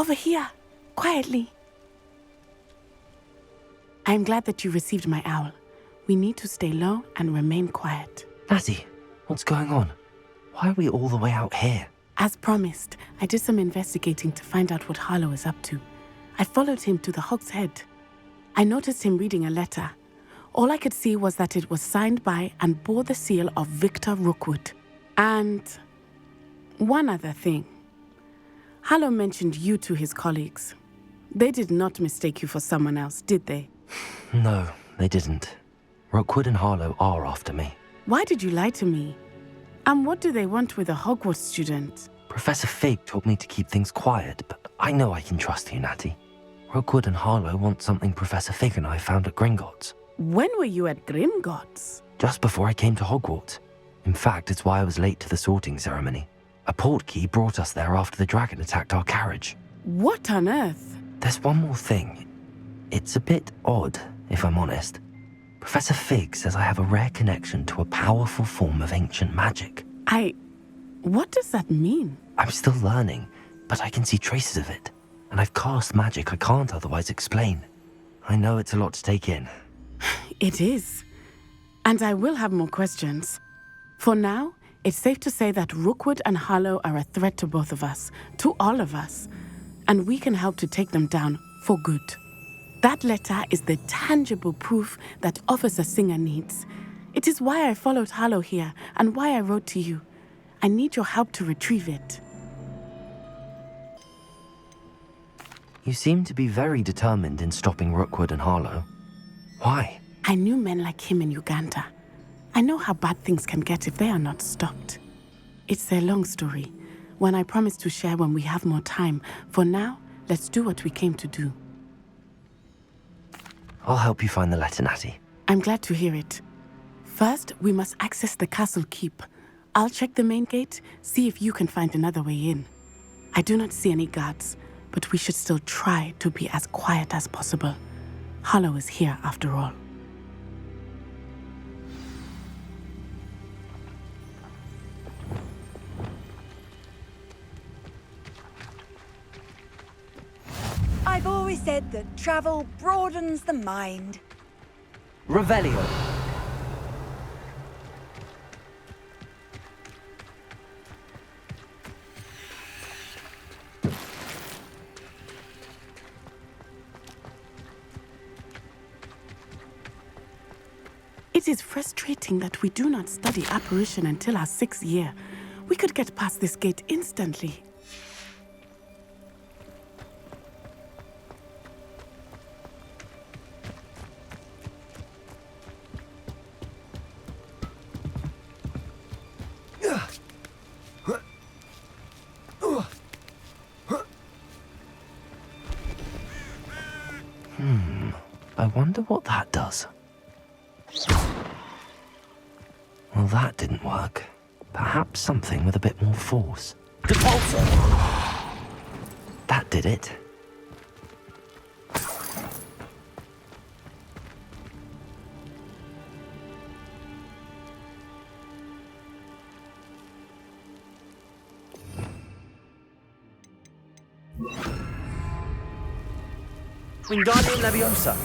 Over here, quietly. I am glad that you received my owl. We need to stay low and remain quiet. Natty, what's going on? Why are we all the way out here? As promised, I did some investigating to find out what Harlow is up to. I followed him to the Hog's Head. I noticed him reading a letter. All I could see was that it was signed by and bore the seal of Victor Rookwood. And one other thing. Harlow mentioned you to his colleagues. They did not mistake you for someone else, did they? No, they didn't. Rookwood and Harlow are after me. Why did you lie to me? And what do they want with a Hogwarts student? Professor Fig told me to keep things quiet, but I know I can trust you, Natty. Rookwood and Harlow want something Professor Fig and I found at Gringotts. When were you at Gringotts? Just before I came to Hogwarts. In fact, it's why I was late to the sorting ceremony. A portkey brought us there after the dragon attacked our carriage. What on earth? There's one more thing. It's a bit odd, if I'm honest. Professor Fig says I have a rare connection to a powerful form of ancient magic. What does that mean? I'm still learning, but I can see traces of it. And I've cast magic I can't otherwise explain. I know it's a lot to take in. It is. And I will have more questions. For now, it's safe to say that Rookwood and Harlow are a threat to both of us, to all of us. And we can help to take them down for good. That letter is the tangible proof that Officer Singer needs. It is why I followed Harlow here and why I wrote to you. I need your help to retrieve it. You seem to be very determined in stopping Rookwood and Harlow. Why? I knew men like him in Uganda. I know how bad things can get if they are not stopped. It's a long story, one I promise to share when we have more time. For now, let's do what we came to do. I'll help you find the letter, Natty. I'm glad to hear it. First, we must access the castle keep. I'll check the main gate, see if you can find another way in. I do not see any guards, but we should still try to be as quiet as possible. Harlow is here after all. I've always said that travel broadens the mind. Revelio. It is frustrating that we do not study apparition until our 6th year. We could get past this gate instantly. I wonder what that does. Well, that didn't work. Perhaps something with a bit more force. Depulsor! That did it. Wingardium Leviosa!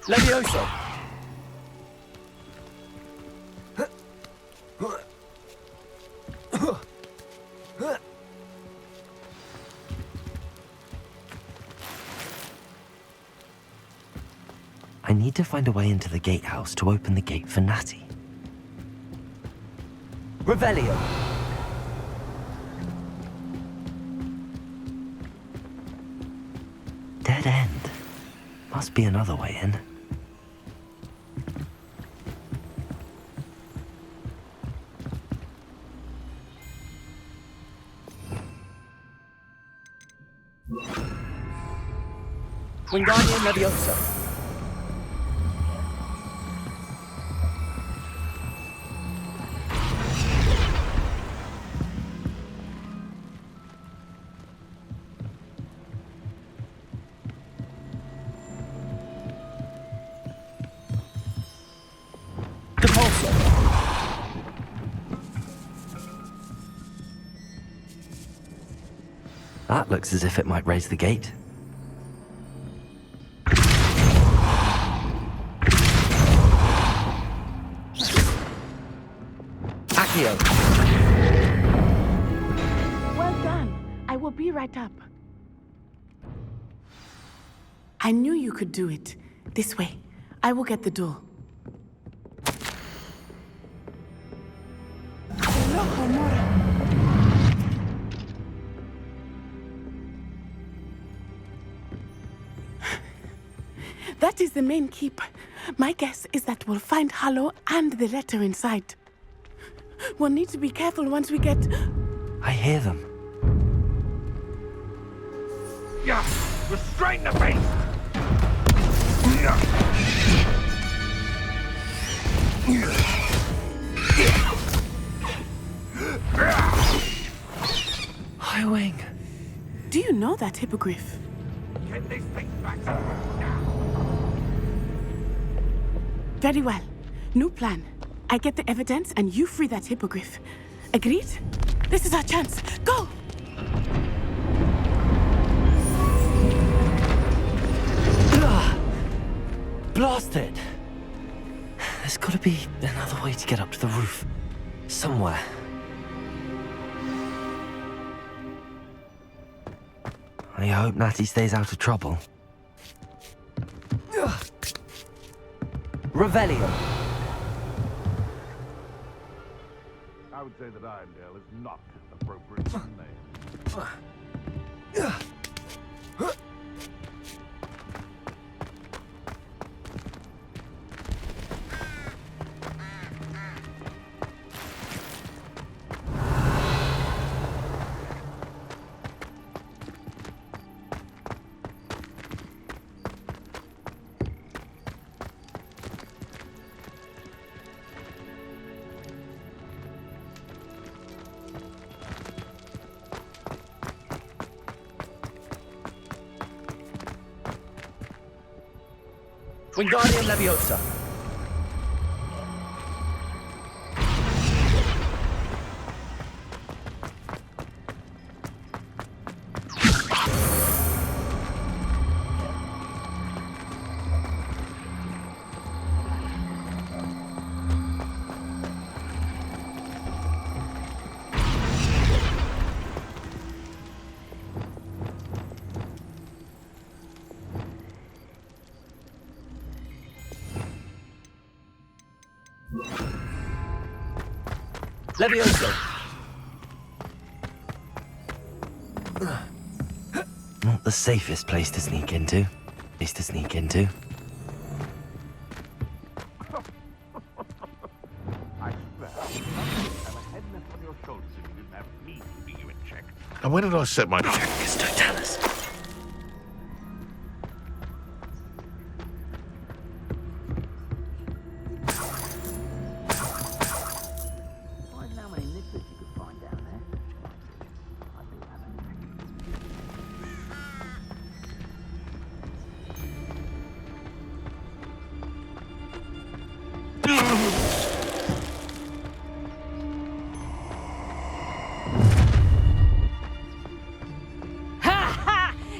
Leviosa! I need to find a way into the gatehouse to open the gate for Natty. Revelio! Dead end. Must be another way in. Wingardium Leviosa! Looks as if it might raise the gate. Accio. Well done. I will be right up. I knew you could do it. This way. I will get the door. Hello, Homura. That is the main keep. My guess is that we'll find Hallow and the letter inside. We'll need to be careful once we get... I hear them. Yeah, restrain the beast! Highwing. Do you know that hippogriff? Get these things back now! Very well. New plan. I get the evidence and you free that hippogriff. Agreed? This is our chance. Go! Blasted! There's gotta be another way to get up to the roof. Somewhere. I hope Natty stays out of trouble. Revelio. I would say that Irondale is not appropriate for the name. Wingardium Leviosa. Levioso. Not the safest place to sneak into. I swear, I'm a head left on your shoulders if you didn't have me keeping you in check. And when did I set my... Just don't tell us. How many nippers you could find down there? I think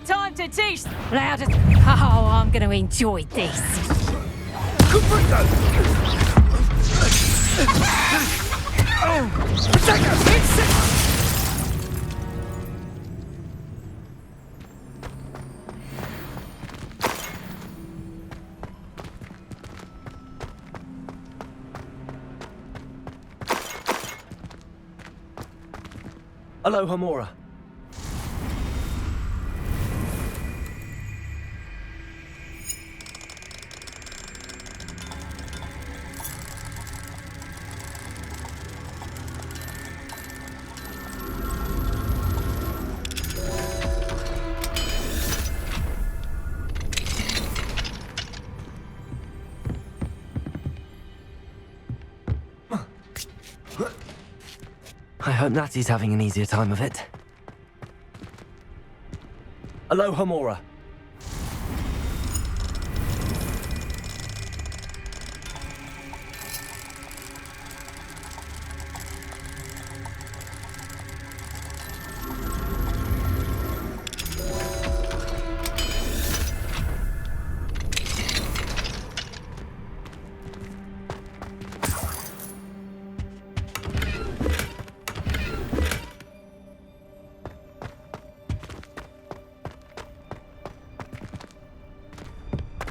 Time to teach loudest. Oh, I'm going to enjoy this. Hello, Homura. I hope Natty's having an easier time of it. Hello, Homura.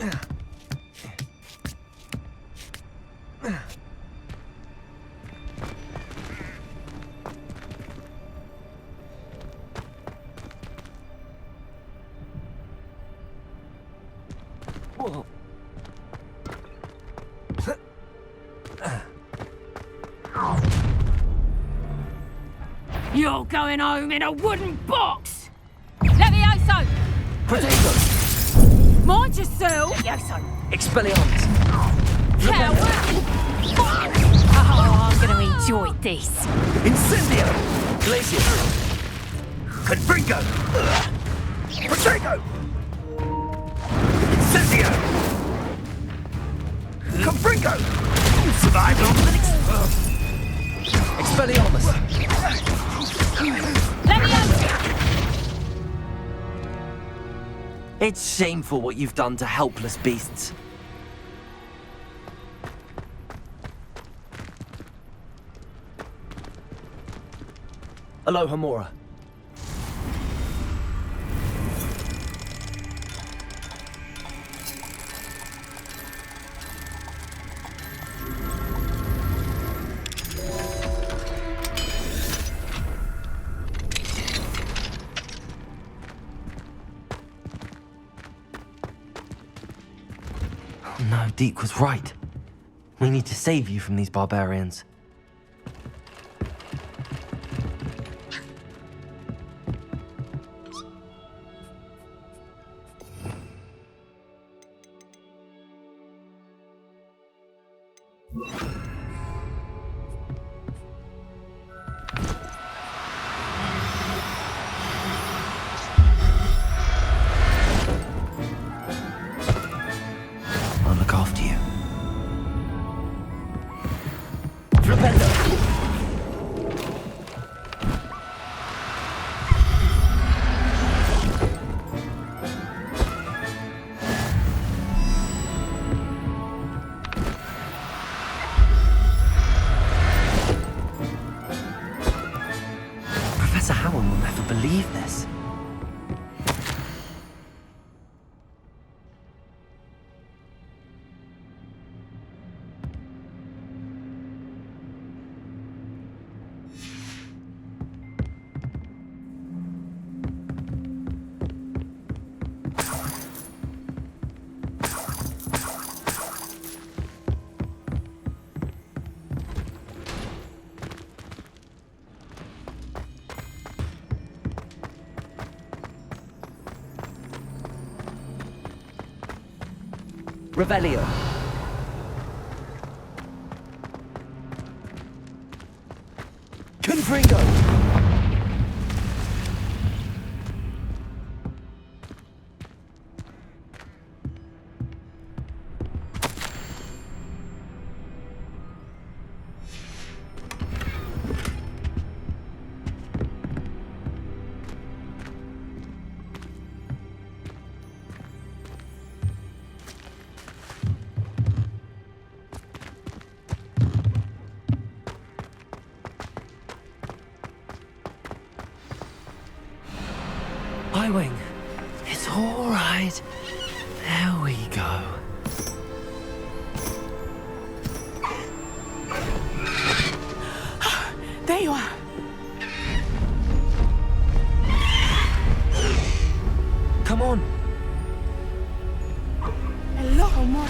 Whoa. You're going home in a wooden box! Levioso! Potato! Mind yourself! Levioso! Expelliarmus! Coward! Oh, I'm gonna enjoy this. Incendio! Glacier! Confringo! Potato! Incendio! Confringo! Survive longer than Expelliarmus! Levioso! It's shameful what you've done to helpless beasts. Aloha Mora. Oh no, Deke was right. We need to save you from these barbarians. I'll look after you. Flipendo! Professor Howard will never believe this. Revelio. Confringo! Wing. It's all right. There we go. There you are. Come on. Hello, Mora.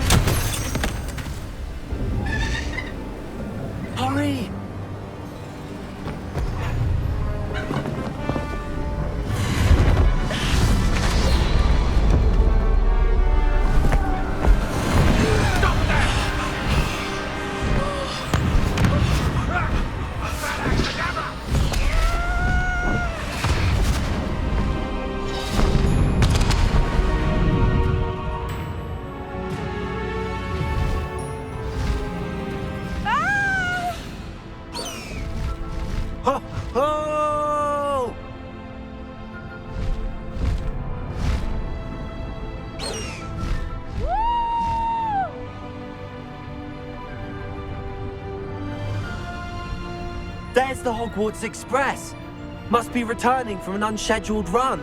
Hurry! Ho! Ho! There's the Hogwarts Express. Must be returning from an unscheduled run.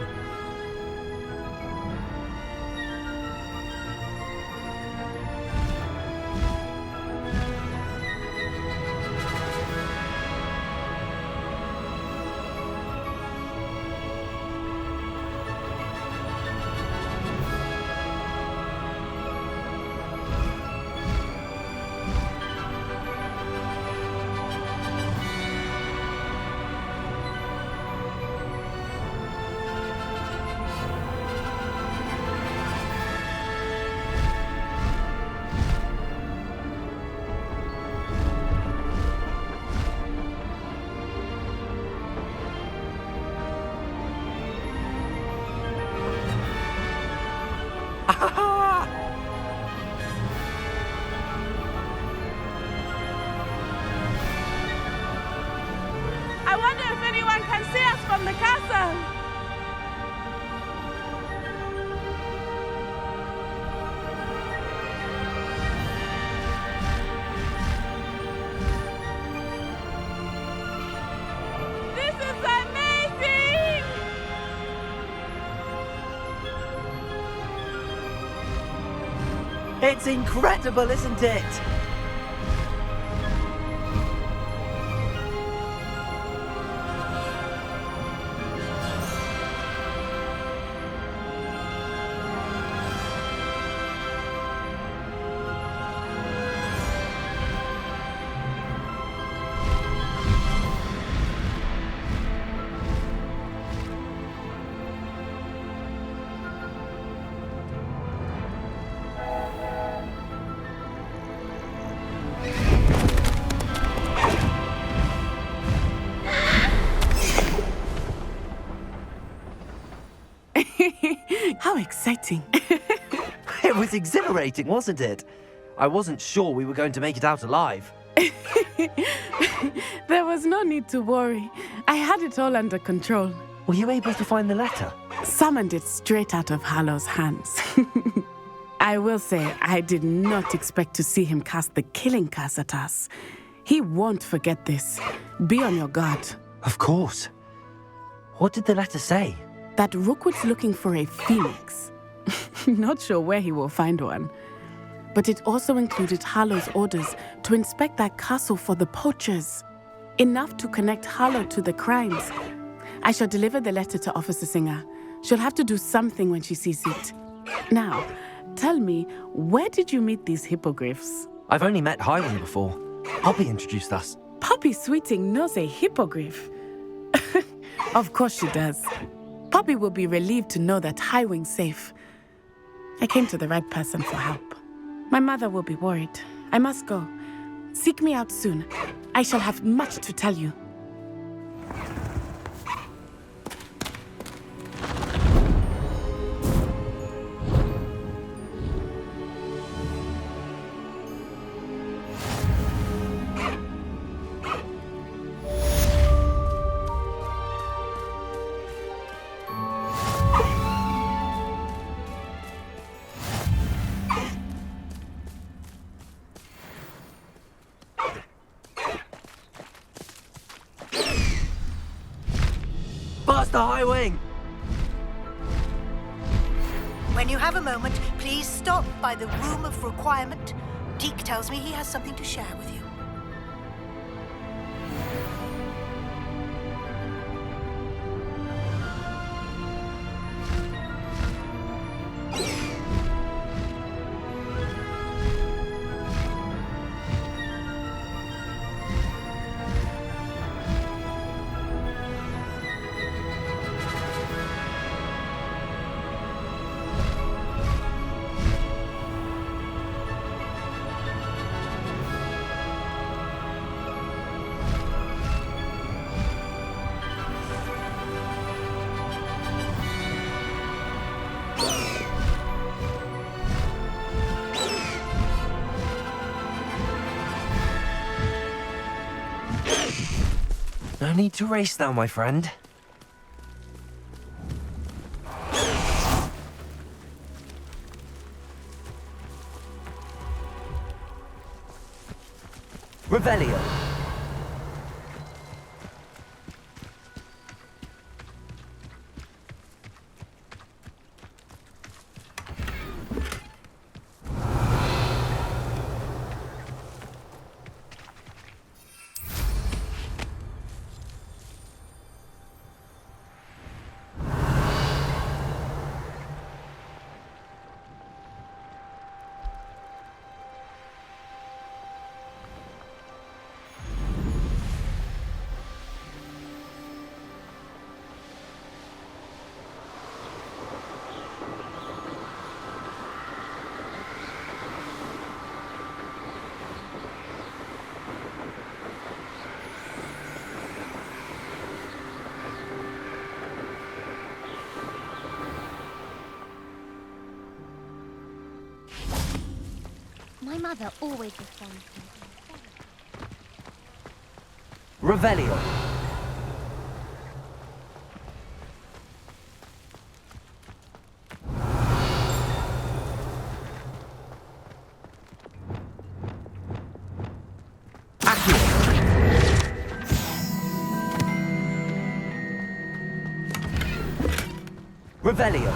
from the castle! This is amazing! It's incredible, isn't it? How exciting. It was exhilarating, wasn't it? I wasn't sure we were going to make it out alive. There was no need to worry. I had it all under control. Were you able to find the letter? Summoned it straight out of Hallow's hands. I will say, I did not expect to see him cast the killing curse at us. He won't forget this. Be on your guard. Of course. What did the letter say? That Rookwood's looking for a phoenix. Not sure where he will find one. But it also included Harlow's orders to inspect that castle for the poachers. Enough to connect Harlow to the crimes. I shall deliver the letter to Officer Singer. She'll have to do something when she sees it. Now, tell me, where did you meet these hippogriffs? I've only met Highwing before. Poppy introduced us. Poppy Sweeting knows a hippogriff. Of course she does. Poppy will be relieved to know that Highwing's safe. I came to the right person for help. My mother will be worried. I must go. Seek me out soon. I shall have much to tell you. Master Highwing! When you have a moment, please stop by the Room of Requirement. Teak tells me he has something to share with you. No need to race now, my friend. Revelio. My mother always responds to me. Revelio. Revelio.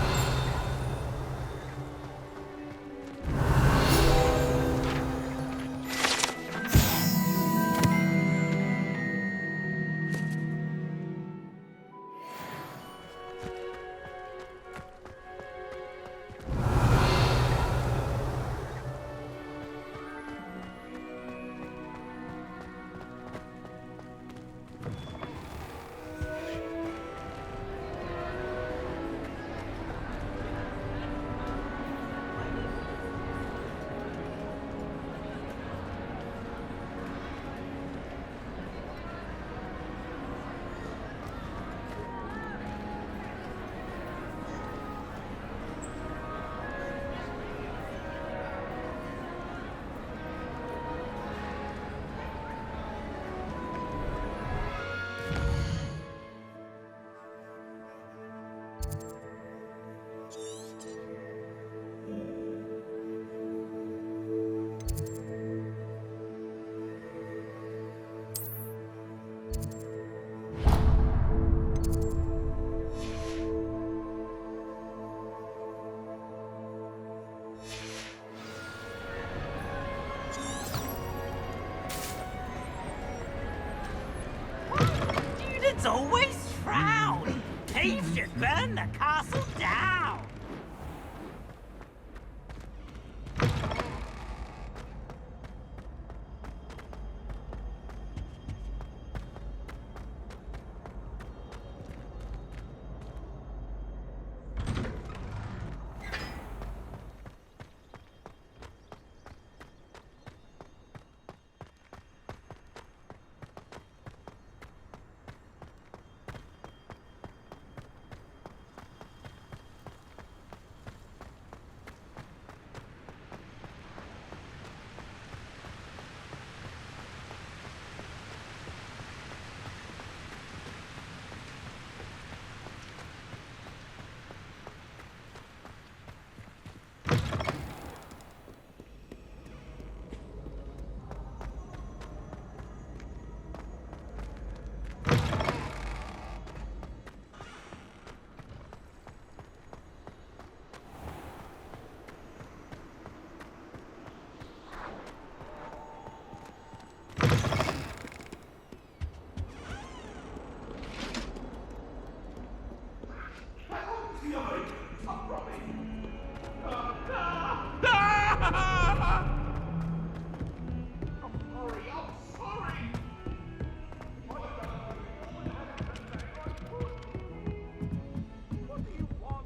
Students always frown. Thieves should burn the castle down.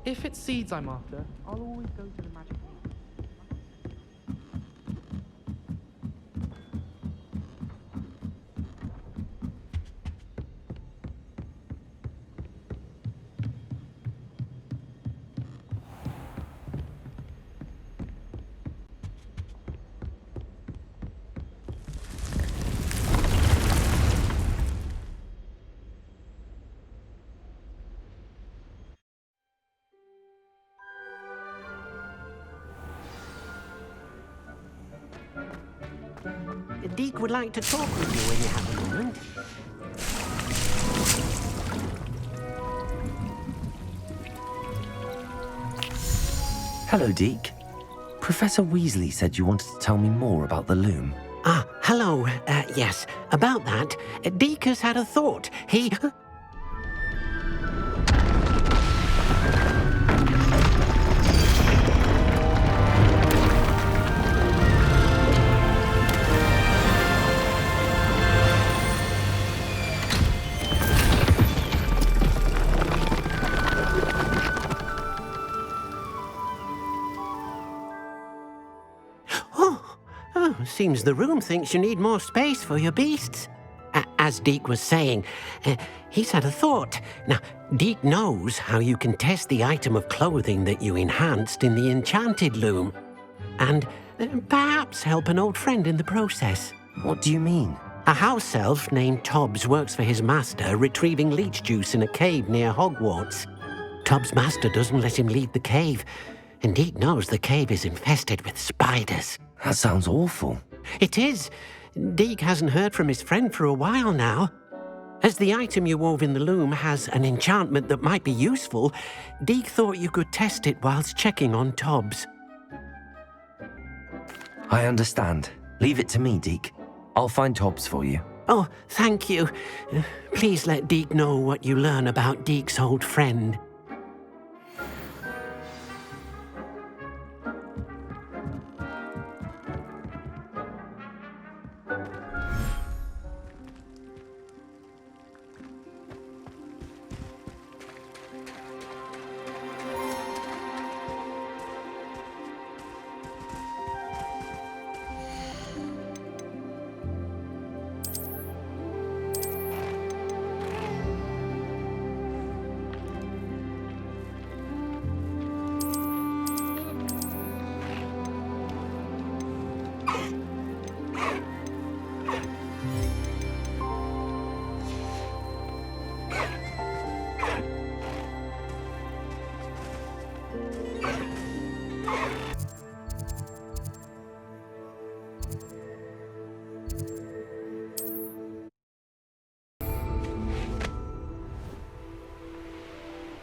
If it's seeds I'm after, I'll always go to the magic room. Deke would like to talk with you when you have a moment. Hello, Deke. Professor Weasley said you wanted to tell me more about the loom. Ah, hello. Yes, about that. Deke has had a thought. He... Seems the room thinks you need more space for your beasts. As Deke was saying, he's had a thought. Now, Deke knows how you can test the item of clothing that you enhanced in the enchanted loom. And perhaps help an old friend in the process. What do you mean? A house elf named Tobbs works for his master retrieving leech juice in a cave near Hogwarts. Tobbs' master doesn't let him leave the cave, and Deke knows the cave is infested with spiders. That sounds awful. It is. Deke hasn't heard from his friend for a while now. As the item you wove in the loom has an enchantment that might be useful, Deke thought you could test it whilst checking on Tobbs. I understand. Leave it to me, Deke. I'll find Tobbs for you. Oh, thank you. Please let Deke know what you learn about Deke's old friend.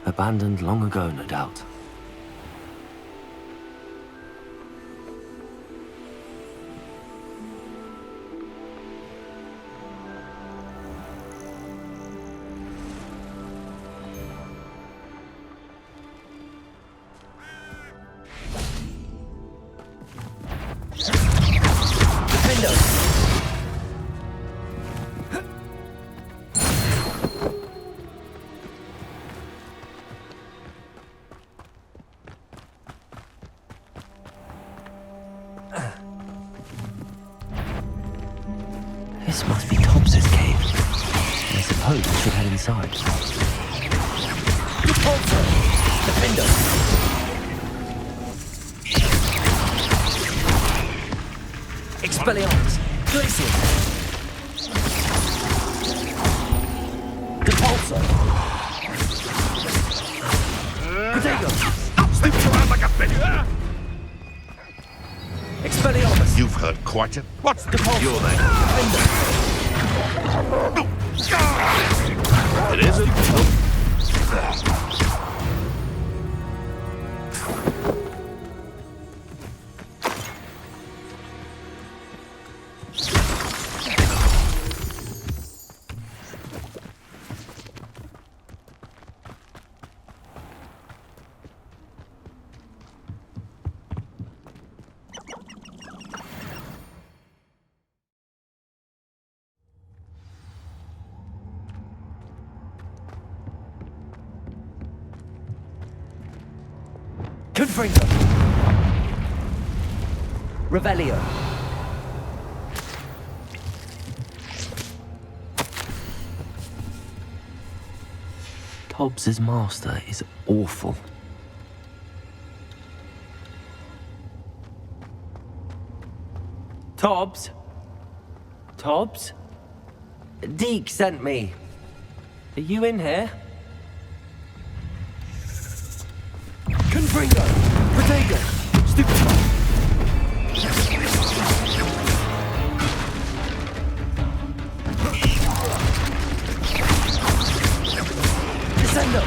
Abandoned long ago, no doubt. This must be Tobbs's cave. I suppose we should head inside. Repulsor! Defender! Expelliarmus! Glacier! Repulsor! Potato! Slips around like a penny. Expelliarmus! You've heard quite it. What's the Repulsor! cure then? Defender! It isn't. Confringo! Revelio! Tobbs's master is awful. Tobbs? Tobbs? Deke sent me. Are you in here? Confringo! Potato! Stupefy! Descendo!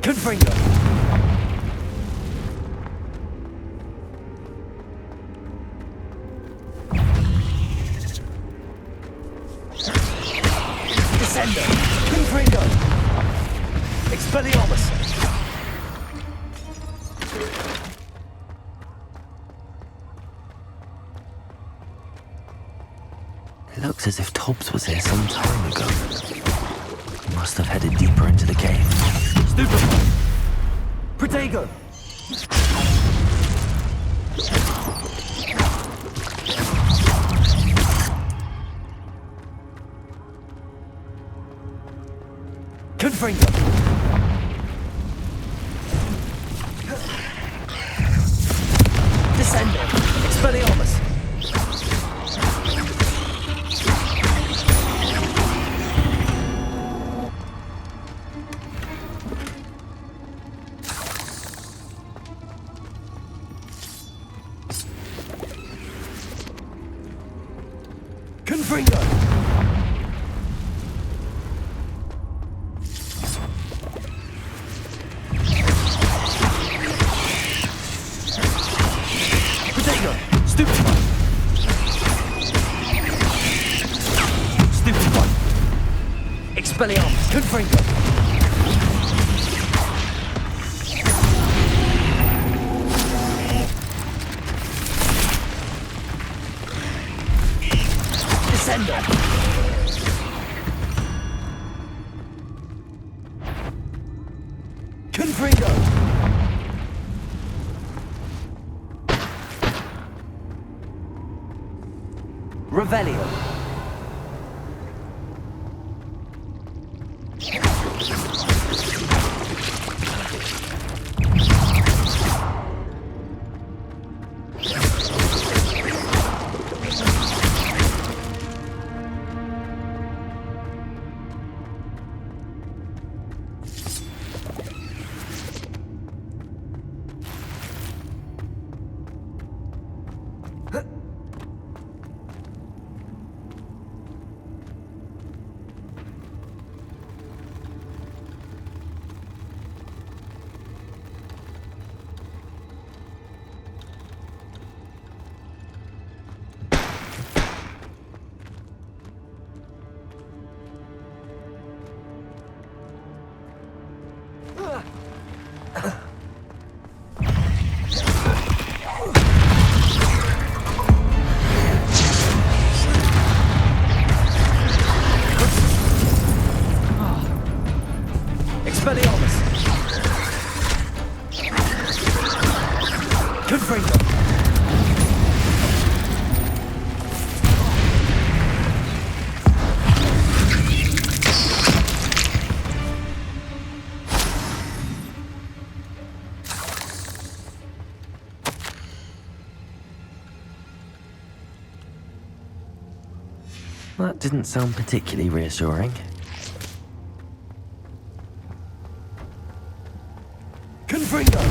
Confringo! Descendo! Confringo! Expelliarmus! It looks as if Tobbs was here some time ago. He must have headed deeper into the cave. Stupefy! Protego! Confringo! Confringo! Protego! Stupefy! Stupefy! Expelliarmus! Confringo! Descendo! Confringo! Revelio! Expelliarmus! Confringo! That didn't sound particularly reassuring. Confringo!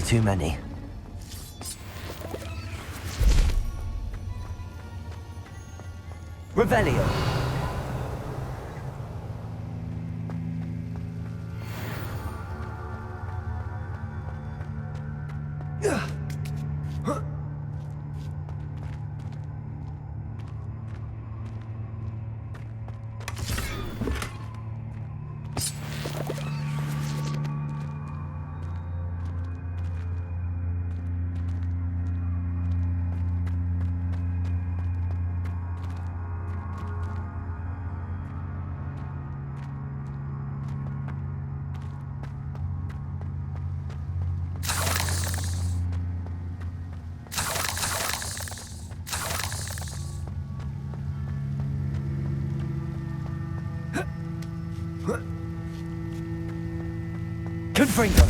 Too many. Revelio. Confringo.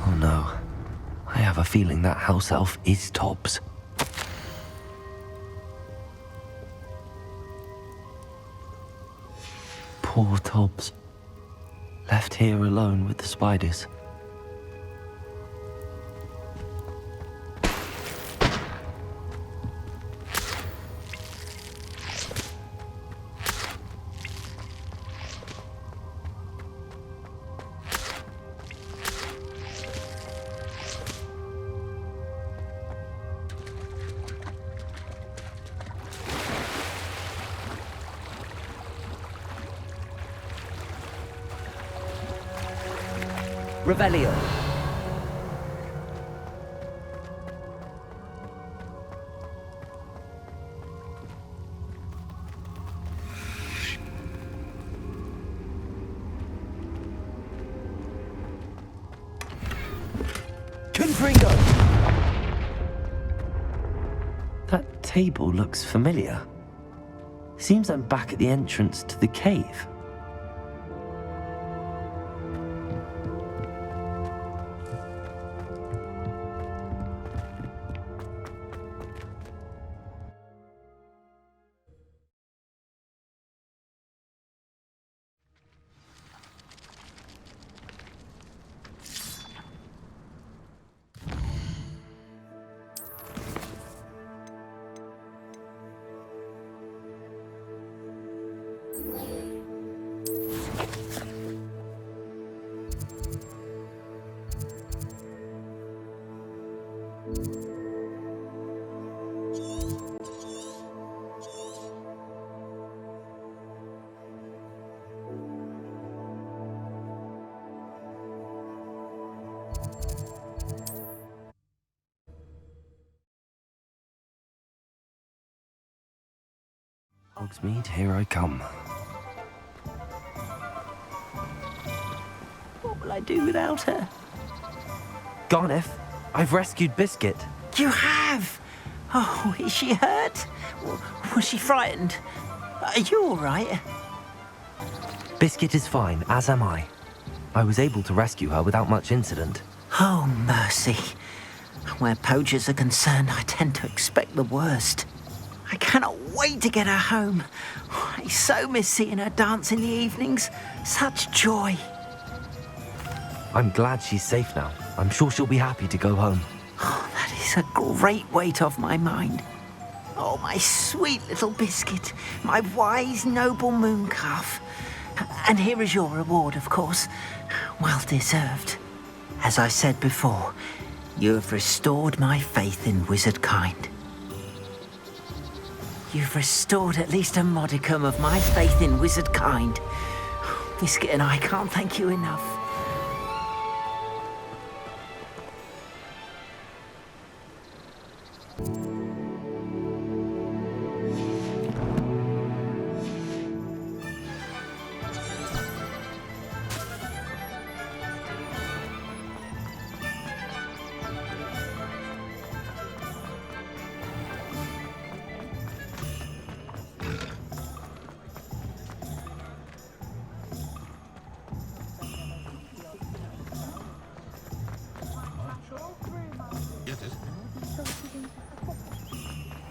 Oh no. I have a feeling that house elf is Tobbs. Poor Tobbs. Left here alone with the spiders. Revelio. Confringo. That table looks familiar. Seems I'm back at the entrance to the cave. Hogsmeade, here I come. What will I do without her? Garneth, I've rescued Biscuit. You have? Oh, is she hurt? Was she frightened? Are you all right? Biscuit is fine, as am I. I was able to rescue her without much incident. Oh, mercy. Where poachers are concerned, I tend to expect the worst. I cannot wait to get her home. I so miss seeing her dance in the evenings. Such joy. I'm glad she's safe now. I'm sure she'll be happy to go home. Oh, that is a great weight off my mind. Oh, my sweet little Biscuit, my wise, noble moon calf. And here is your reward, of course. Well deserved. As I said before, you have restored my faith in wizard kind. You've restored at least a modicum of my faith in wizard kind. Biscuit and I can't thank you enough.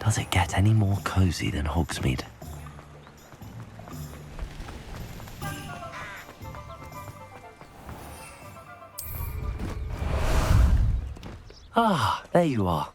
Does it get any more cozy than Hogsmeade? Ah, there you are.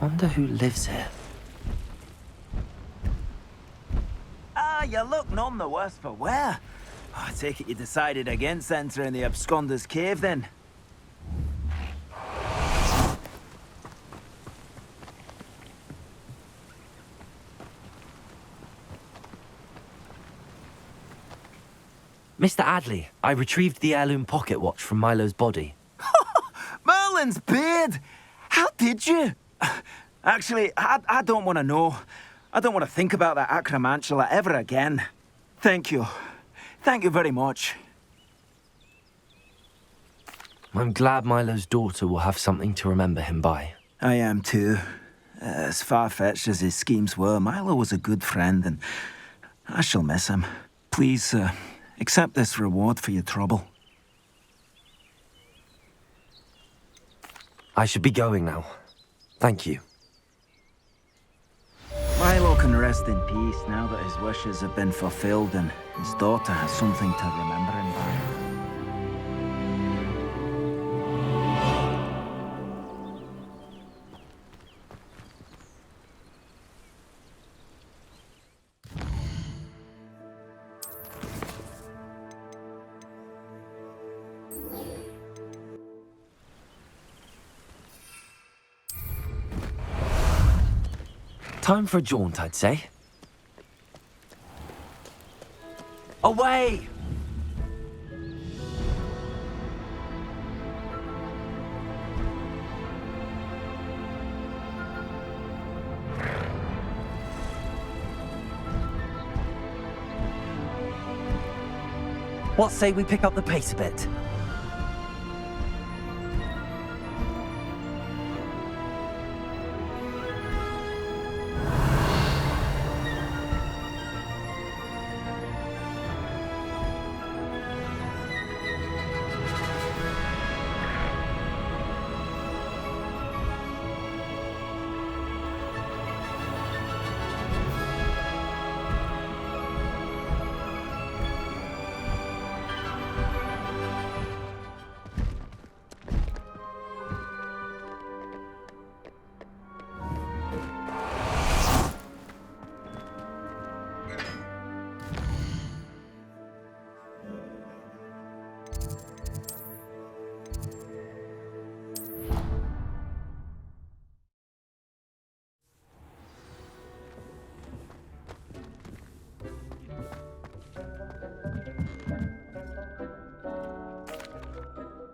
Wonder who lives here. Ah, you look none the worse for wear. I take it you decided against entering the Absconder's Cave, then? Mr. Adley, I retrieved the heirloom pocket watch from Milo's body. Merlin's beard! How did you? Actually, I don't want to know. I don't want to think about that acromantula ever again. Thank you. Thank you very much. I'm glad Milo's daughter will have something to remember him by. I am too. As far-fetched as his schemes were, Milo was a good friend, and I shall miss him. Please, accept this reward for your trouble. I should be going now. Thank you. Milo can rest in peace now that his wishes have been fulfilled and his daughter has something to remember him by. Time for a jaunt, I'd say. Away! What say we pick up the pace a bit?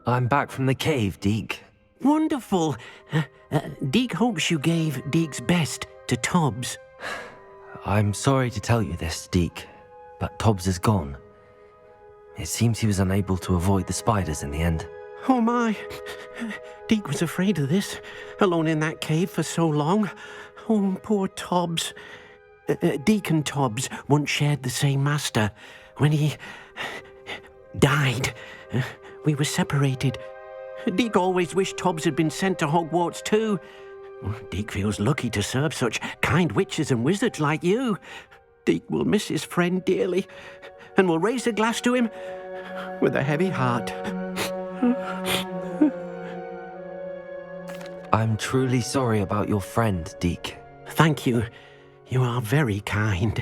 I'm back from the cave, Deke. Wonderful. Deke hopes you gave Deke's best to Tobbs. I'm sorry to tell you this, Deke, but Tobbs is gone. It seems he was unable to avoid the spiders in the end. Oh my. Deke was afraid of this, alone in that cave for so long. Oh, poor Tobbs. Deke and Tobbs once shared the same master. When he died, we were separated. Deke always wished Tobbs had been sent to Hogwarts too. Deke feels lucky to serve such kind witches and wizards like you. Deke will miss his friend dearly, and will raise a glass to him with a heavy heart. I'm truly sorry about your friend, Deke. Thank you. You are very kind.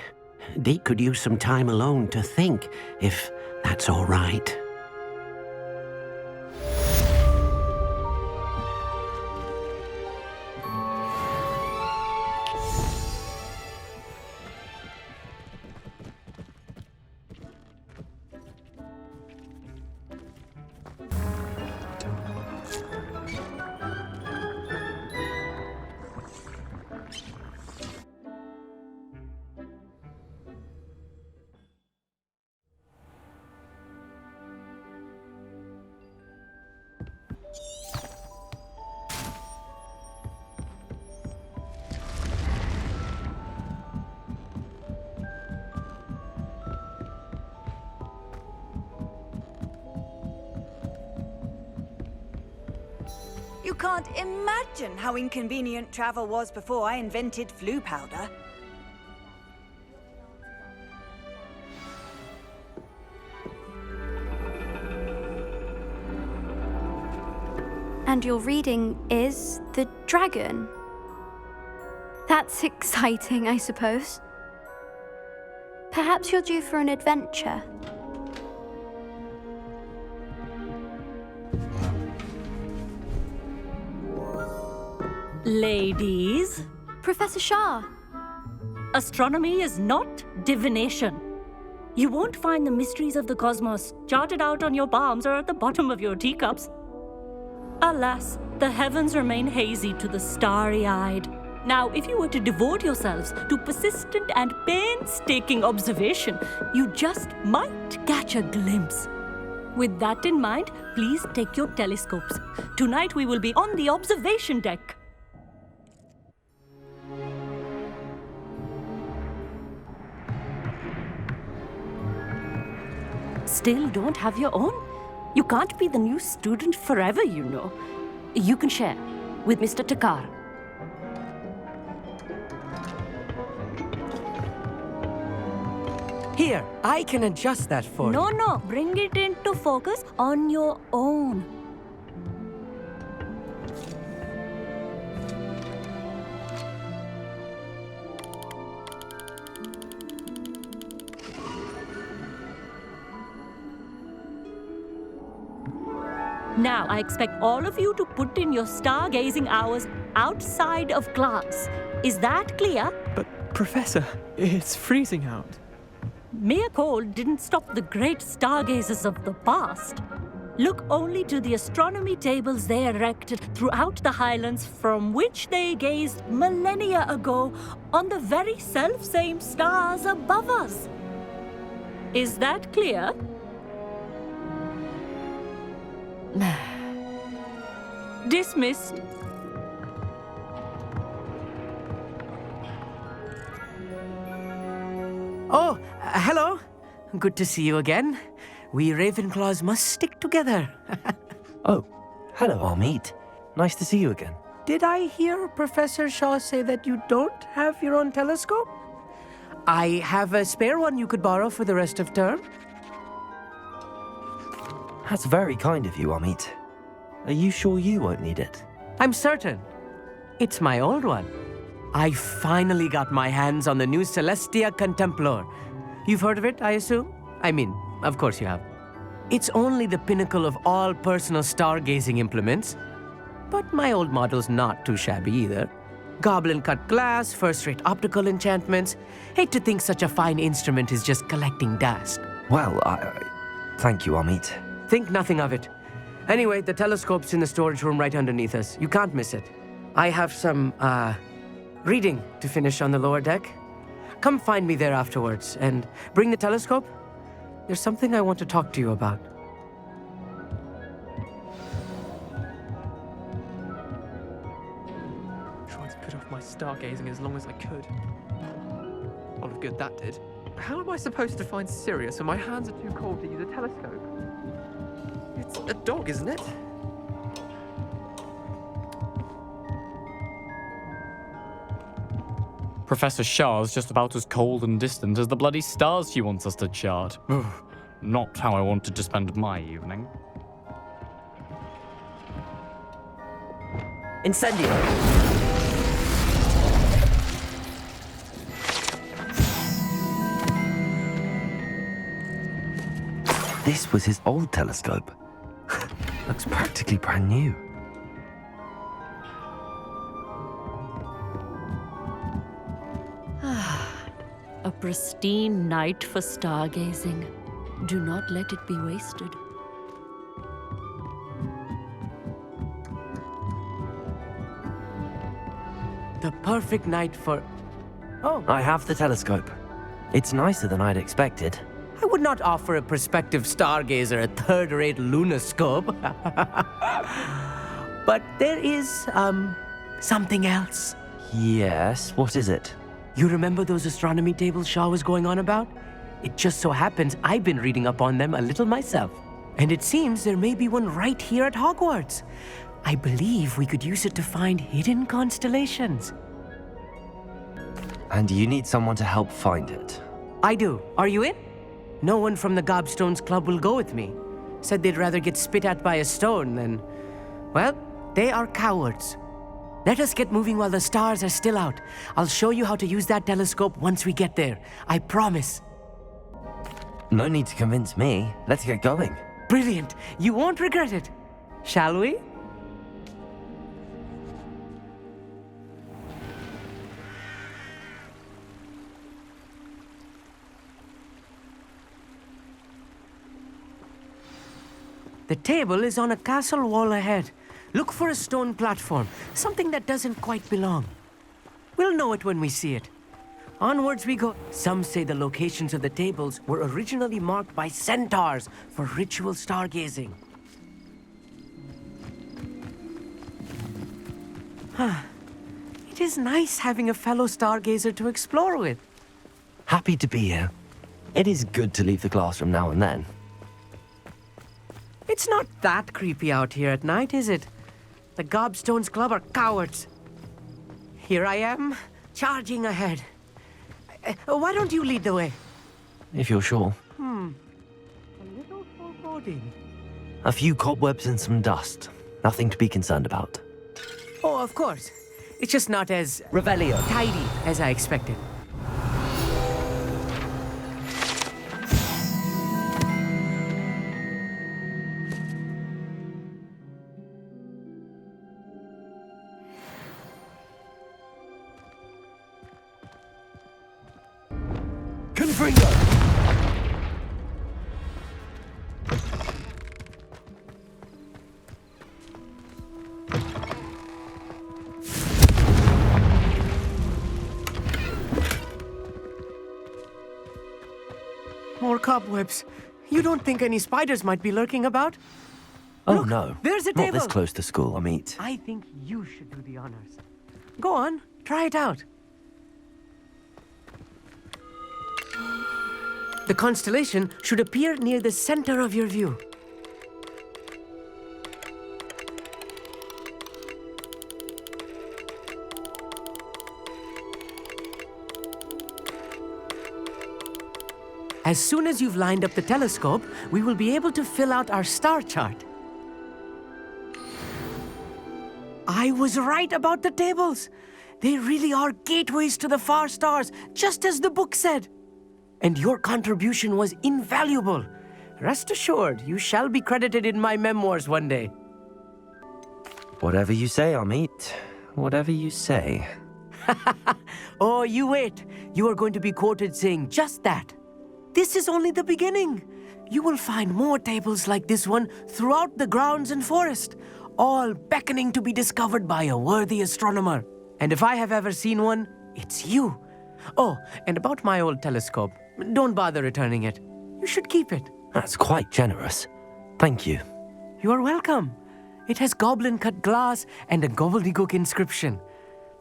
Deke could use some time alone to think, if that's all right. You can't imagine how inconvenient travel was before I invented flu powder. And your reading is the dragon. That's exciting, I suppose. Perhaps you're due for an adventure. Ladies. Professor Shah. Astronomy is not divination. You won't find the mysteries of the cosmos charted out on your palms or at the bottom of your teacups. Alas, the heavens remain hazy to the starry-eyed. Now, if you were to devote yourselves to persistent and painstaking observation, you just might catch a glimpse. With that in mind, please take your telescopes. Tonight we will be on the observation deck. Still don't have your own? You can't be the new student forever, you know. You can share with Mr. Takar. Here, I can adjust that for you. No, bring it into focus on your own. Now, I expect all of you to put in your stargazing hours outside of class. Is that clear? But, Professor, it's freezing out. Mere cold didn't stop the great stargazers of the past. Look only to the astronomy tables they erected throughout the highlands from which they gazed millennia ago on the very self-same stars above us. Is that clear? Dismissed. Oh, hello. Good to see you again. We Ravenclaws must stick together. Oh, hello, Amit. Nice to see you again. Did I hear Professor Shaw say that you don't have your own telescope? I have a spare one you could borrow for the rest of term. That's very kind of you, Amit. Are you sure you won't need it? I'm certain. It's my old one. I finally got my hands on the new Celestia Contemplar. You've heard of it, I assume? I mean, of course you have. It's only the pinnacle of all personal stargazing implements. But my old model's not too shabby either. Goblin-cut glass, first-rate optical enchantments. Hate to think such a fine instrument is just collecting dust. Well, thank you, Amit. Think nothing of it. Anyway, the telescope's in the storage room right underneath us. You can't miss it. I have some, reading to finish on the lower deck. Come find me there afterwards, and bring the telescope. There's something I want to talk to you about. Tried to put off my stargazing as long as I could. A lot of good that did. How am I supposed to find Sirius when my hands are too cold to use a telescope? It's a dog, isn't it? Professor Shah's just about as cold and distant as the bloody stars she wants us to chart. Not how I wanted to spend my evening. Incendio! This was his old telescope. Looks practically brand new. A pristine night for stargazing. Do not let it be wasted. The perfect night for... Oh, I have the telescope. It's nicer than I'd expected. I would not offer a prospective stargazer a third-rate lunoscope. But there is, something else. Yes, what is it? You remember those astronomy tables Shaw was going on about? It just so happens I've been reading up on them a little myself. And it seems there may be one right here at Hogwarts. I believe we could use it to find hidden constellations. And you need someone to help find it. I do. Are you in? No one from the Gobstones Club will go with me. Said they'd rather get spit at by a stone than... Well, they are cowards. Let us get moving while the stars are still out. I'll show you how to use that telescope once we get there. I promise. No need to convince me. Let's get going. Brilliant. You won't regret it. Shall we? The table is on a castle wall ahead. Look for a stone platform, something that doesn't quite belong. We'll know it when we see it. Onwards we go. Some say the locations of the tables were originally marked by centaurs for ritual stargazing. It is nice having a fellow stargazer to explore with. Happy to be here. It is good to leave the classroom now and then. It's not that creepy out here at night, is it? The Gobstones Club are cowards. Here I am, charging ahead. Why don't you lead the way? If you're sure. A little foreboding. A few cobwebs and some dust. Nothing to be concerned about. Oh, of course. It's just not as Revelio. tidy as I expected. Confringo! More cobwebs. You don't think any spiders might be lurking about? Oh, Look, no. there's a Not table. this close to school, I mean. I think you should do the honors. Go on, try it out. The constellation should appear near the center of your view. As soon as you've lined up the telescope, we will be able to fill out our star chart. I was right about the tables. They really are gateways to the far stars, just as the book said. And your contribution was invaluable. Rest assured, you shall be credited in my memoirs one day. Whatever you say, Amit. Whatever you say. Oh, you wait. You are going to be quoted saying just that. This is only the beginning. You will find more tables like this one throughout the grounds and forest, all beckoning to be discovered by a worthy astronomer. And if I have ever seen one, it's you. Oh, and about my old telescope, don't bother returning it. You should keep it. That's quite generous. Thank you. You are welcome. It has goblin-cut glass and a gobbledygook inscription.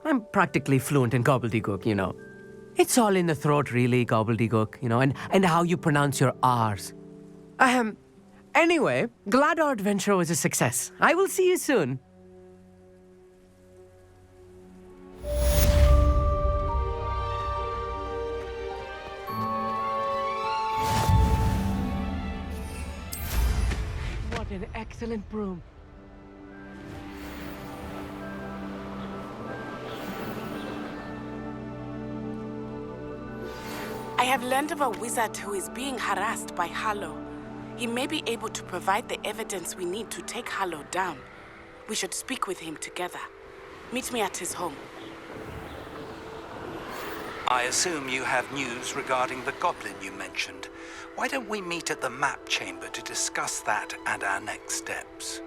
I'm practically fluent in gobbledygook, you know. It's all in the throat, really, gobbledygook, you know, and how you pronounce your R's. Anyway, glad our adventure was a success. I will see you soon. What an excellent broom. I have learned of a wizard who is being harassed by Harlow. He may be able to provide the evidence we need to take Harlow down. We should speak with him together. Meet me at his home. I assume you have news regarding the goblin you mentioned. Why don't we meet at the map chamber to discuss that and our next steps?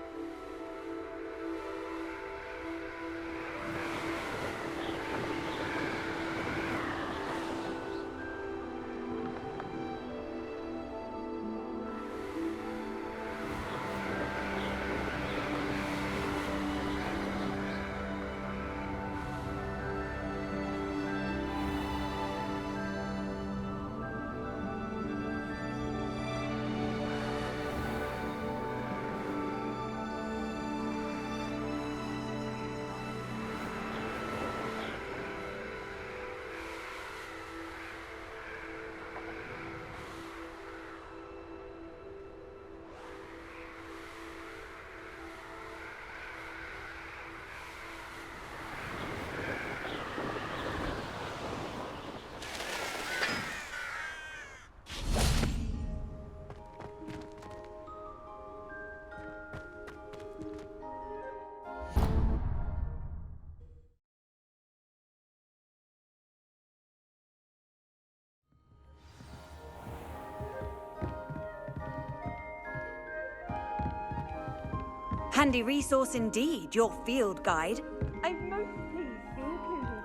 Handy resource indeed, your field guide. I'm most pleased to be included.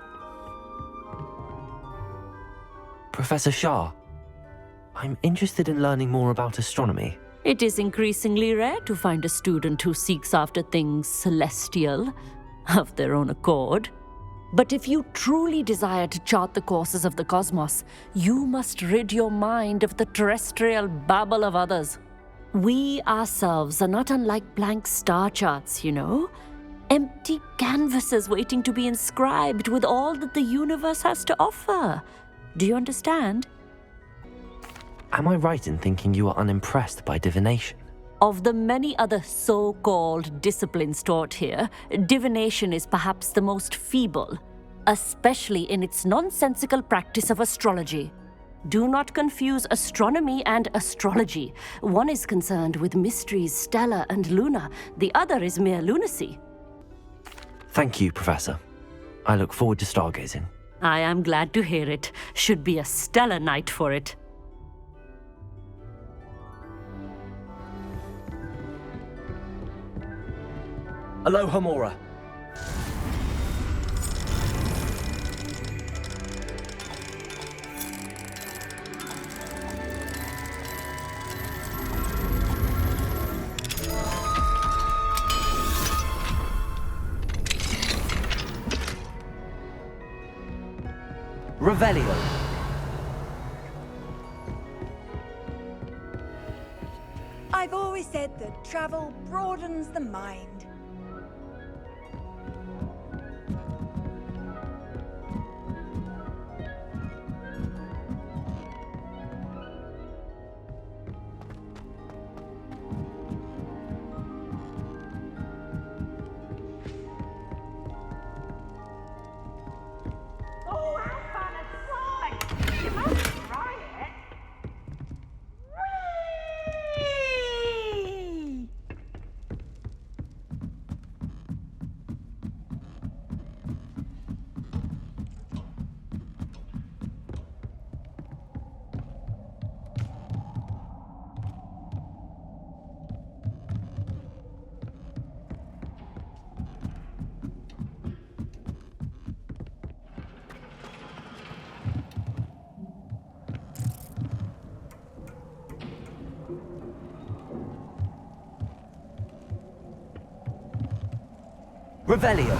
Professor Shah, I'm interested in learning more about astronomy. It is increasingly rare to find a student who seeks after things celestial of their own accord. But if you truly desire to chart the courses of the cosmos, you must rid your mind of the terrestrial babble of others. We ourselves are not unlike blank star charts, you know. Empty canvases waiting to be inscribed with all that the universe has to offer. Do you understand? Am I right in thinking you are unimpressed by divination? Of the many other so-called disciplines taught here, divination is perhaps the most feeble, especially in its nonsensical practice of astrology. Do not confuse astronomy and astrology. One is concerned with mysteries stellar and lunar, the other is mere lunacy. Thank you, Professor. I look forward to stargazing. I am glad to hear it. Should be a stellar night for it. Aloha, Mora. Revelio. I've always said that travel broadens the mind. Revelio.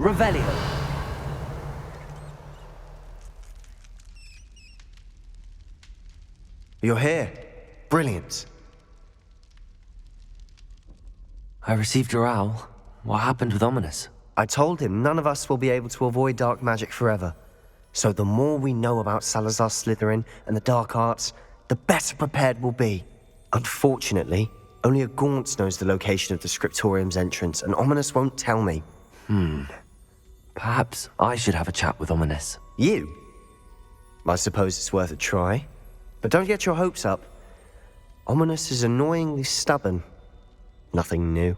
Revelio. You're here. Brilliant. I received your owl. What happened with Ominous? I told him none of us will be able to avoid dark magic forever. So the more we know about Salazar Slytherin and the dark arts, the better prepared we'll be. Unfortunately, only a Gaunt knows the location of the Scriptorium's entrance, and Ominous won't tell me. Perhaps I should have a chat with Ominous. You? I suppose it's worth a try. But don't get your hopes up. Ominous is annoyingly stubborn. Nothing new.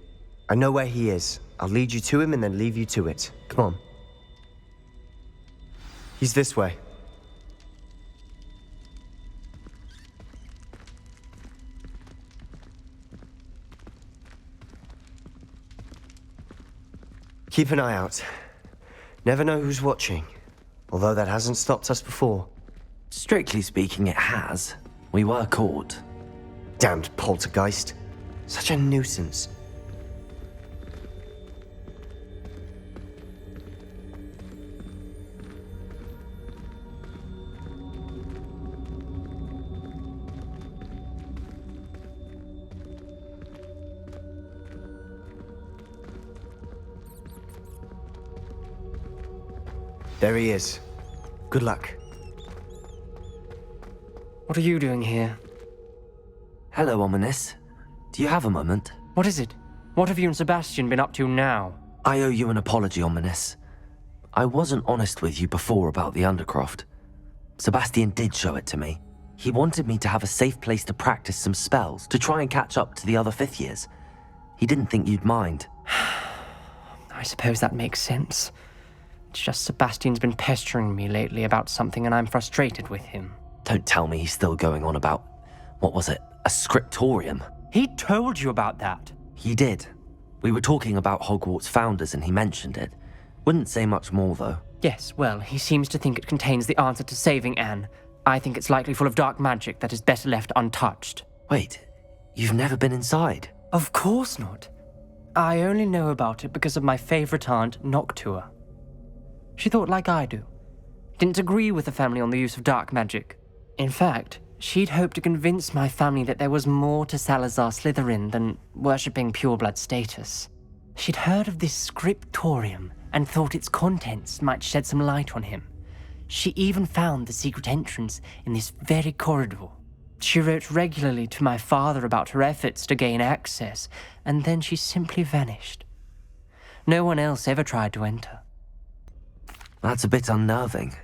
I know where he is. I'll lead you to him and then leave you to it. Come on. He's this way. Keep an eye out. Never know who's watching. Although that hasn't stopped us before. Strictly speaking, it has. We were caught. Damned poltergeist. Such a nuisance. There he is. Good luck. What are you doing here? Hello, Ominous. Do you have a moment? What is it? What have you and Sebastian been up to now? I owe you an apology, Ominous. I wasn't honest with you before about the Undercroft. Sebastian did show it to me. He wanted me to have a safe place to practice some spells, to try and catch up to the other fifth years. He didn't think you'd mind. I suppose that makes sense. It's just Sebastian's been pestering me lately about something and I'm frustrated with him. Don't tell me he's still going on about, what was it, a scriptorium? He told you about that. He did. We were talking about Hogwarts founders and he mentioned it. Wouldn't say much more, though. Yes, well, he seems to think it contains the answer to saving Anne. I think it's likely full of dark magic that is better left untouched. Wait, you've never been inside? Of course not. I only know about it because of my favorite aunt, Noctua. She thought like I do. Didn't agree with the family on the use of dark magic. In fact, she'd hoped to convince my family that there was more to Salazar Slytherin than worshipping pureblood status. She'd heard of this scriptorium and thought its contents might shed some light on him. She even found the secret entrance in this very corridor. She wrote regularly to my father about her efforts to gain access, and then she simply vanished. No one else ever tried to enter. That's a bit unnerving.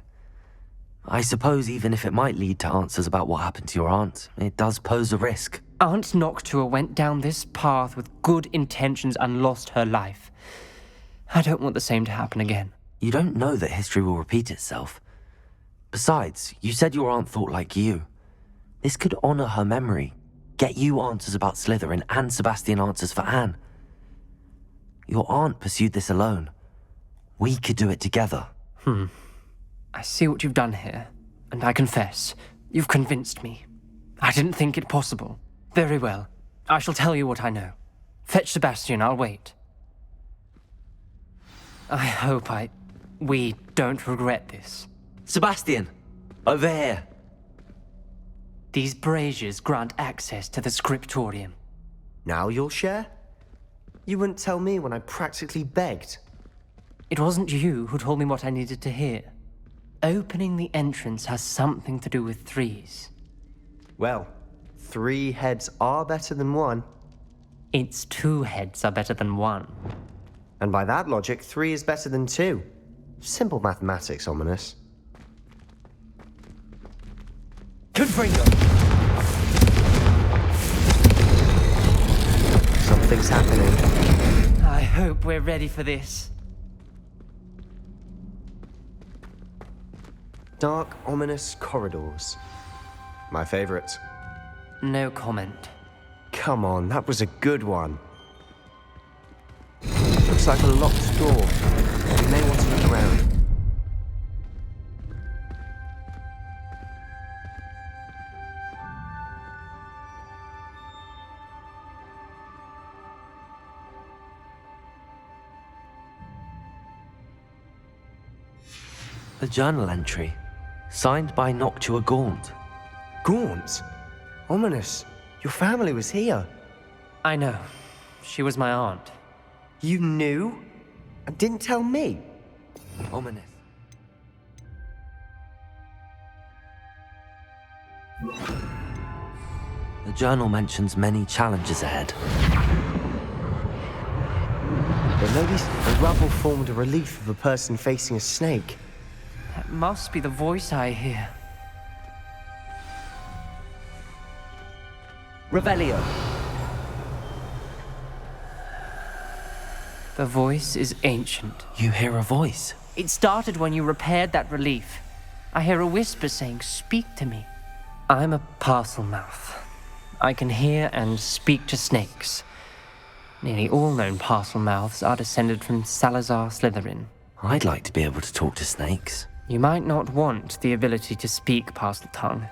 I suppose even if it might lead to answers about what happened to your aunt, it does pose a risk. Aunt Noctua went down this path with good intentions and lost her life. I don't want the same to happen again. You don't know that history will repeat itself. Besides, you said your aunt thought like you. This could honor her memory, get you answers about Slytherin and Sebastian answers for Anne. Your aunt pursued this alone. We could do it together. I see what you've done here, and I confess, you've convinced me. I didn't think it possible. Very well. I shall tell you what I know. Fetch Sebastian, I'll wait. I hope we don't regret this. Sebastian! Over here! These braziers grant access to the scriptorium. Now you'll share? You wouldn't tell me when I practically begged. It wasn't you who told me what I needed to hear. Opening the entrance has something to do with threes. Well, 3 heads are better than 1. It's 2 heads are better than 1. And by that logic, 3 is better than 2. Simple mathematics, Ominous. Confringo! Something's happening. I hope we're ready for this. Dark, ominous corridors. My favorite. No comment. Come on, that was a good one. Looks like a locked door. We may want to look around. A journal entry, signed by Noctua Gaunt. Gaunt? Ominous. Your family was here. I know. She was my aunt. You knew? And didn't tell me? Ominous. The journal mentions many challenges ahead. But maybe the rubble formed a relief of a person facing a snake. That must be the voice I hear. Revelio. The voice is ancient. You hear a voice? It started when you repaired that relief. I hear a whisper saying, "Speak to me." I'm a parcel mouth. I can hear and speak to snakes. Nearly all known parcel mouths are descended from Salazar Slytherin. I'd like to be able to talk to snakes. You might not want the ability to speak parcel tongue.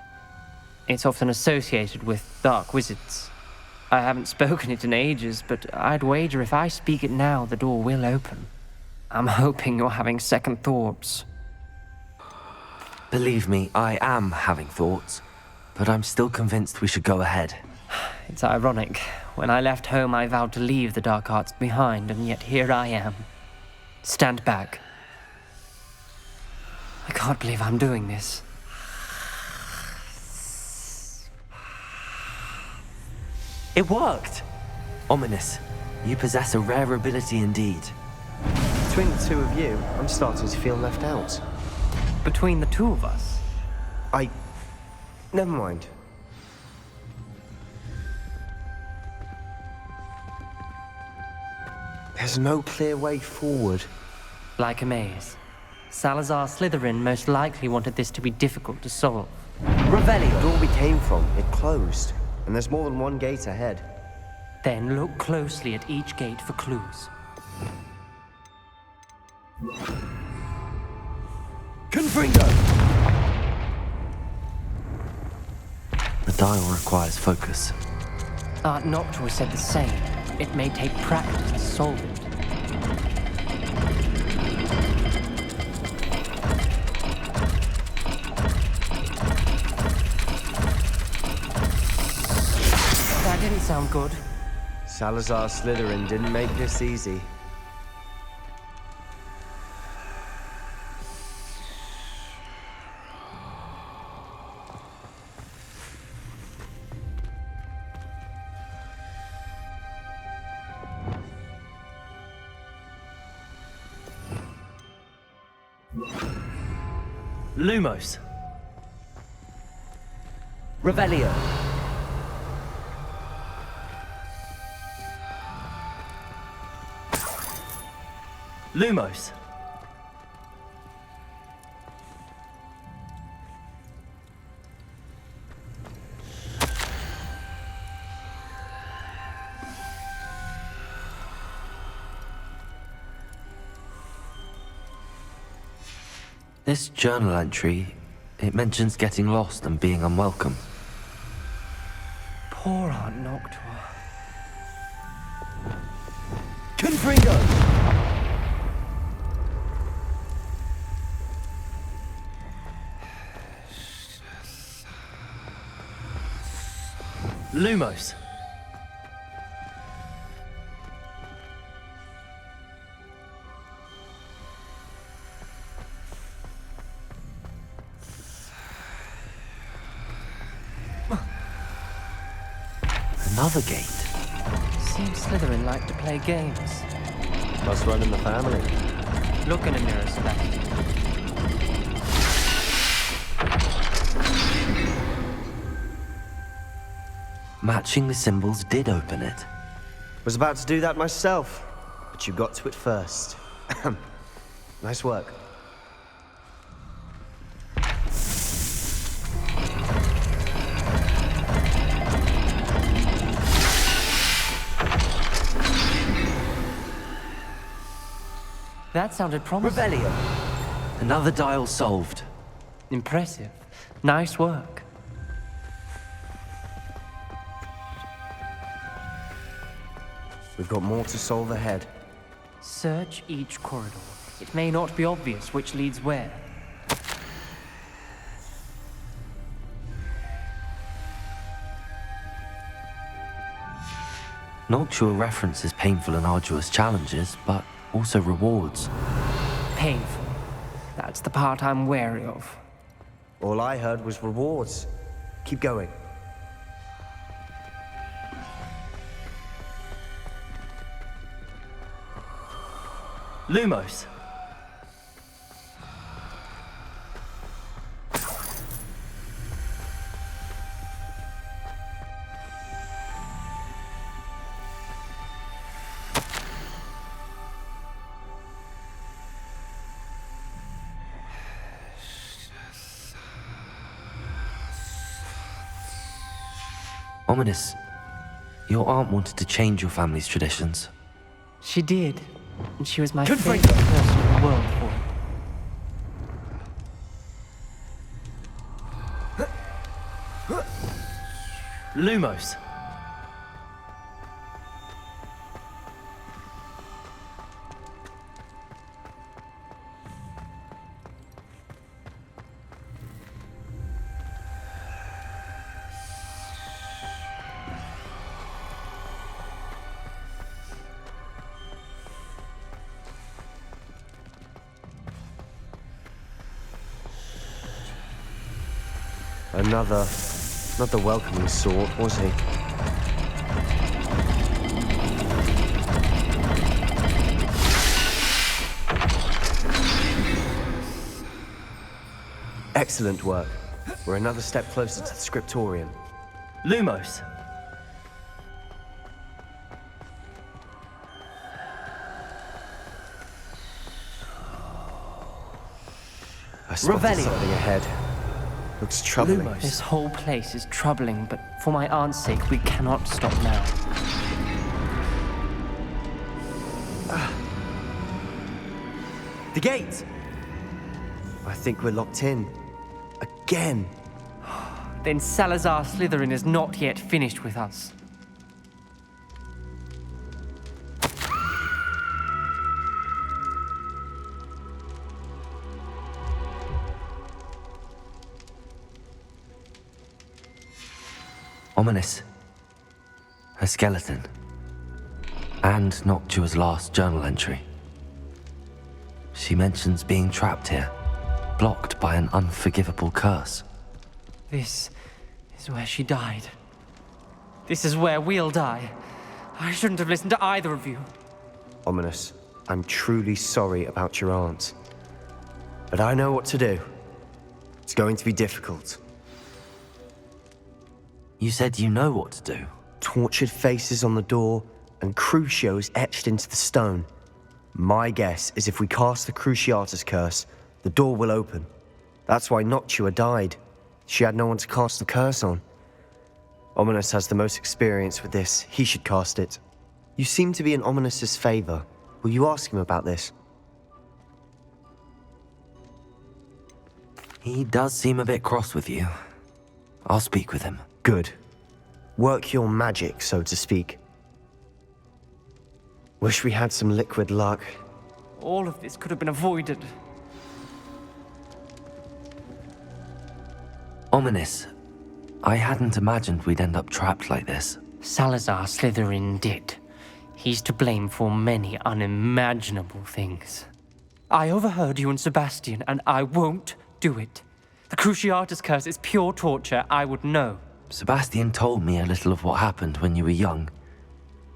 It's often associated with dark wizards. I haven't spoken it in ages, but I'd wager if I speak it now, the door will open. I'm hoping you're having second thoughts. Believe me, I am having thoughts, but I'm still convinced we should go ahead. It's ironic. When I left home, I vowed to leave the dark arts behind, and yet here I am. Stand back. I can't believe I'm doing this. It worked! Ominous, you possess a rare ability indeed. Between the two of you, I'm starting to feel left out. Between the two of us? Never mind. There's no clear way forward. Like a maze. Salazar Slytherin most likely wanted this to be difficult to solve. Revelio! The door we came from, it closed. And there's more than one gate ahead. Then look closely at each gate for clues. Confringo! The dial requires focus. Aunt Noctua said the same. It may take practice to solve it. That didn't sound good. Salazar Slytherin didn't make this easy. Lumos. Revelio. Lumos. This journal entry, it mentions getting lost and being unwelcome. Poor Aunt Noctua. Confringo! Lumos. Another gate. Seems Slytherin like to play games. Must run in the family. Look in a mirror, Sebastian. Matching the symbols did open it. Was about to do that myself, but you got to it first. Nice work. That sounded promising. Revelio. Another dial solved. Impressive. Nice work. We've got more to solve ahead. Search each corridor. It may not be obvious which leads where. Noctua references painful and arduous challenges, but also rewards. Painful. That's the part I'm wary of. All I heard was rewards. Keep going. Lumos. Ominous, your aunt wanted to change your family's traditions. She did. And she was my Confront favorite person in the world for it. Lumos. Not the welcoming sort, was he? Excellent work. We're another step closer to the scriptorium. Lumos. I spotted Revelio. something ahead. Looks troubling. This whole place is troubling, but for my aunt's sake, we cannot stop now. The gate! I think we're locked in. Again. Then Salazar Slytherin is not yet finished with us. Ominous. Her skeleton. And Noctua's last journal entry. She mentions being trapped here, blocked by an unforgivable curse. This is where she died. This is where we'll die. I shouldn't have listened to either of you. Ominous, I'm truly sorry about your aunt. But I know what to do. It's going to be difficult. You said you know what to do. Tortured faces on the door and Crucios etched into the stone. My guess is if we cast the Cruciatus curse, the door will open. That's why Noctua died. She had no one to cast the curse on. Ominous has the most experience with this. He should cast it. You seem to be in Ominous's favor. Will you ask him about this? He does seem a bit cross with you. I'll speak with him. Good. Work your magic, so to speak. Wish we had some liquid luck. All of this could have been avoided. Ominous. I hadn't imagined we'd end up trapped like this. Salazar Slytherin did. He's to blame for many unimaginable things. I overheard you and Sebastian, and I won't do it. The Cruciatus curse is pure torture, I would know. Sebastian told me a little of what happened when you were young.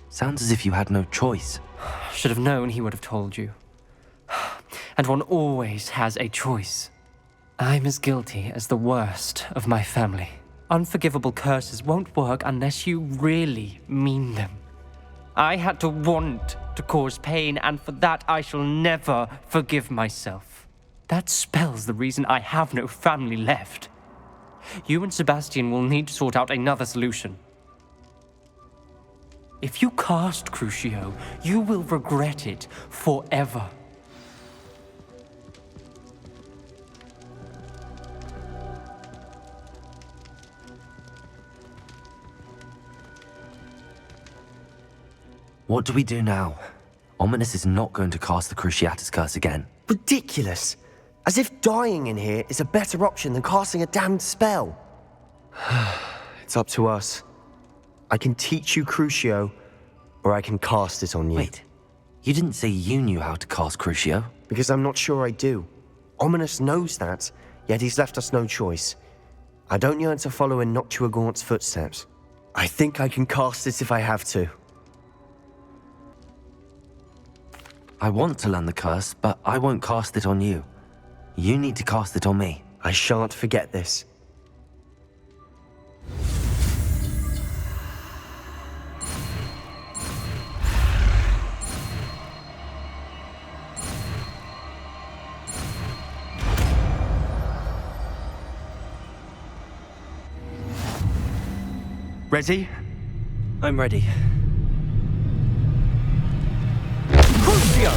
Sounds as if you had no choice. Should have known he would have told you. And one always has a choice. I'm as guilty as the worst of my family. Unforgivable curses won't work unless you really mean them. I had to want to cause pain, and for that I shall never forgive myself. That spells the reason I have no family left. You and Sebastian will need to sort out another solution. If you cast Crucio, you will regret it forever. What do we do now? Ominous is not going to cast the Cruciatus curse again. Ridiculous! As if dying in here is a better option than casting a damned spell. It's up to us. I can teach you Crucio, or I can cast it on you. Wait, you didn't say you knew how to cast Crucio? Because I'm not sure I do. Ominous knows that, yet he's left us no choice. I don't yearn to follow in Noctua Gaunt's footsteps. I think I can cast it if I have to. I want to learn the curse, but I won't cast it on you. You need to cast it on me. I shan't forget this. Ready? I'm ready. Crucio!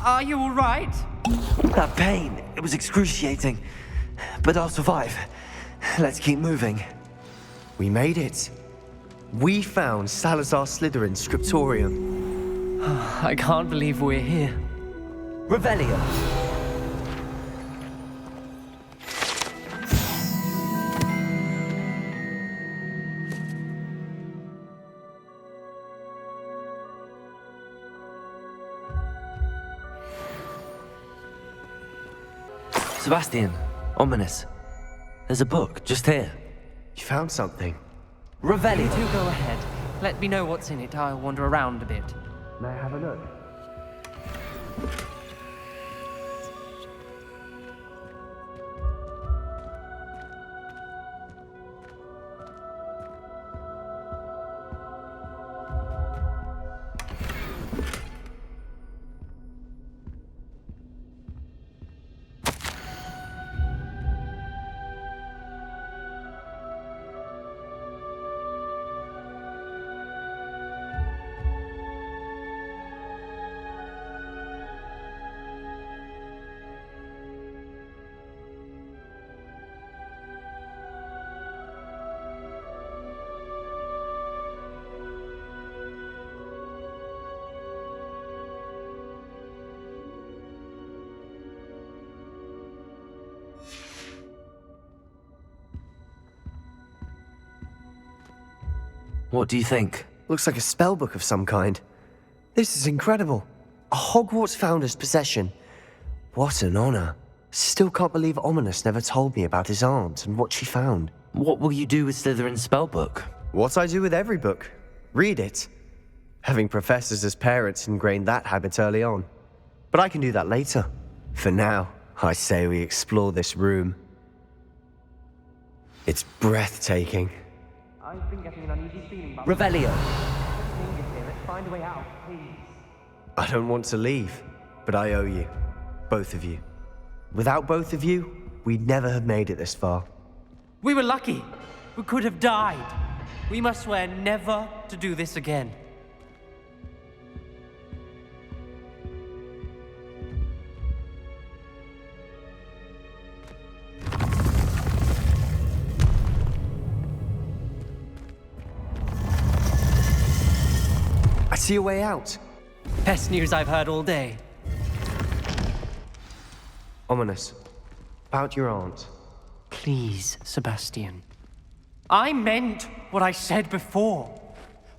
Are you all right? That pain, it was excruciating. But I'll survive. Let's keep moving. We made it. We found Salazar Slytherin's scriptorium. I can't believe we're here. Revelio. Sebastian, Ominous. There's a book just here. You found something? Revelio. You two go ahead. Let me know what's in it. I'll wander around a bit. May I have a look? What do you think? Looks like a spellbook of some kind. This is incredible. A Hogwarts founder's possession. What an honor. Still can't believe Ominous never told me about his aunt and what she found. What will you do with Slytherin's spellbook? What I do with every book. Read it. Having professors as parents ingrained that habit early on. But I can do that later. For now, I say we explore this room. It's breathtaking. I've been getting an uneasy feeling about Revelio. Let's find a way out, please. I don't want to leave, but I owe you. Both of you. Without both of you, we'd never have made it this far. We were lucky. We could have died. We must swear never to do this again. I see a way out. Best news I've heard all day. Ominous. About your aunt. Please, Sebastian. I meant what I said before.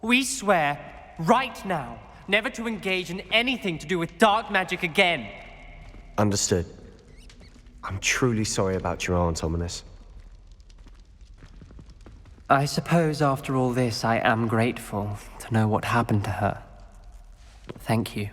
We swear, right now, never to engage in anything to do with dark magic again. Understood. I'm truly sorry about your aunt, Ominous. I suppose after all this, I am grateful to know what happened to her. Thank you.